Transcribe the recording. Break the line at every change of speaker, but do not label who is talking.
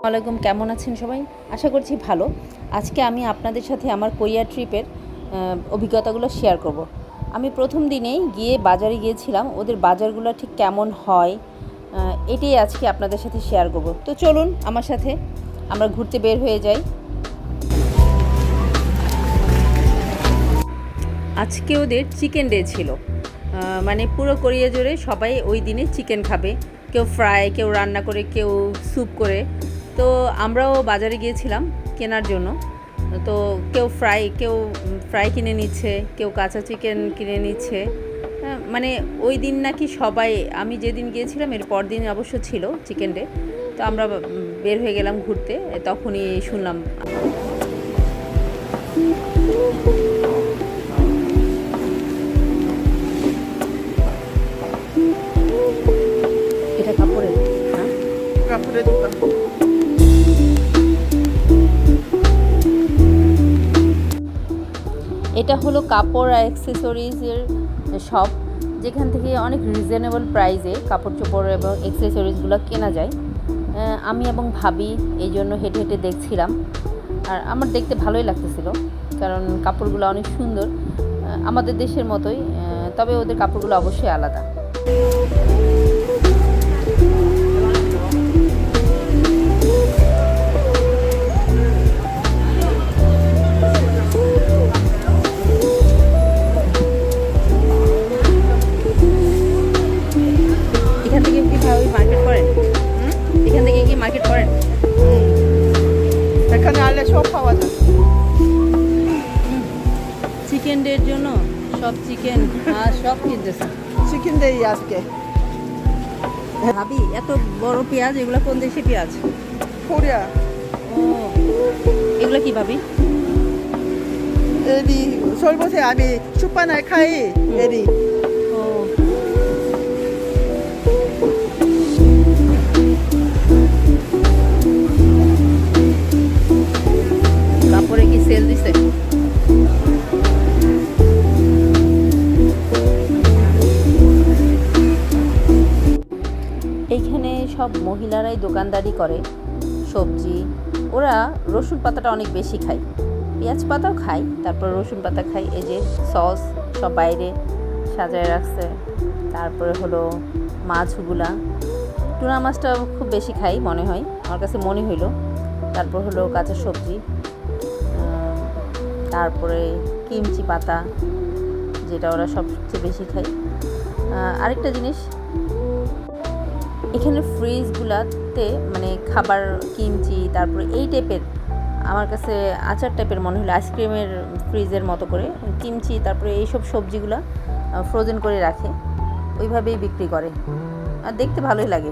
ওয়ালাইকুম, কেমন আছেন সবাই? আশা করছি ভালো। আজকে আমি আপনাদের সাথে আমার কোরিয়া ট্রিপের অভিজ্ঞতাগুলো শেয়ার করব। আমি প্রথম দিনেই গিয়ে বাজারে গিয়েছিলাম, ওদের বাজারগুলো ঠিক কেমন হয় এটাই আজকে আপনাদের সাথে শেয়ার করব। তো চলুন আমার সাথে আমরা ঘুরতে বের হয়ে যাই। আজকে ওদের চিকেন ডে ছিল, মানে পুরো কোরিয়া জুড়ে সবাই ওই দিনে চিকেন খাবে। কেউ ফ্রাই, কেউ রান্না করে, কেউ স্যুপ করে। তো আমরাও বাজারে গিয়েছিলাম কেনার জন্য। তো কেউ ফ্রাই কিনে নিচ্ছে, কেউ কাঁচা চিকেন কিনে নিচ্ছে। মানে ওই দিন নাকি সবাই, আমি যেদিন গিয়েছিলাম এর পর দিন অবশ্য ছিল চিকেন ডে। তো আমরা বের হয়ে গেলাম ঘুরতে, তখনই শুনলাম। এটা কাপড়ের, হ্যাঁ
কাপড়ের দোকান।
এটা হলো কাপড় আর অ্যাক্সেসরিজের শপ, যেখান থেকে অনেক রিজনেবল প্রাইসে কাপড় চোপড় এবং অ্যাক্সেসরিজগুলো কেনা যায়। আমি এবং ভাবি এই জন্য হেঁটে হেঁটে দেখছিলাম, আর আমার দেখতে ভালোই লাগতেছিল, কারণ কাপড়গুলো অনেক সুন্দর, আমাদের দেশের মতোই, তবে ওদের কাপড়গুলো অবশ্যই আলাদা। মার্কেট করেন?
এখানে আলে সব পাওয়া যায়।
চিকেন ডের জন্য সব চিকেন আর সব কিনতেছে।
চিকেন দেই আজকে।
ভাবি, এত বড় পেঁয়াজ, এগুলো কোন দেশি পেঁয়াজ?
কোরিয়া।
ও, এগুলো কি ভাবি?
এডি সর্বতে আমি সুপানায় খাই এডি।
ও, কাপড়ে কি সেল দিছে? এইখানে সব মহিলারাই দোকানদারি করে সবজি। ওরা রসুন পাতাটা অনেক বেশি খায়, পেঁয়াজ পাতাও খায়, তারপর রসুন পাতা খায়। এই যে সস সব বাইরে সাজায় রাখছে। তারপরে হলো মাছগুলা, টুনা মাছটা খুব বেশি খাই মনে হয়, আমার কাছে মনে হইলো। তারপর হলো কাঁচা সবজি, তারপরে কিমচি পাতা, যেটা ওরা সবচেয়ে বেশি খায়। আরেকটা জিনিস, এখানে ফ্রিজগুলাতে মানে খাবার, কিমচি, তারপরে এই টাইপের, আমার কাছে আচার টাইপের মনে হলো, আইসক্রিমের ফ্রিজের মতো করে কিমচি, তারপরে এইসব সবজিগুলা ফ্রোজেন করে রাখে, ওইভাবেই বিক্রি করে, আর দেখতে ভালোই লাগে।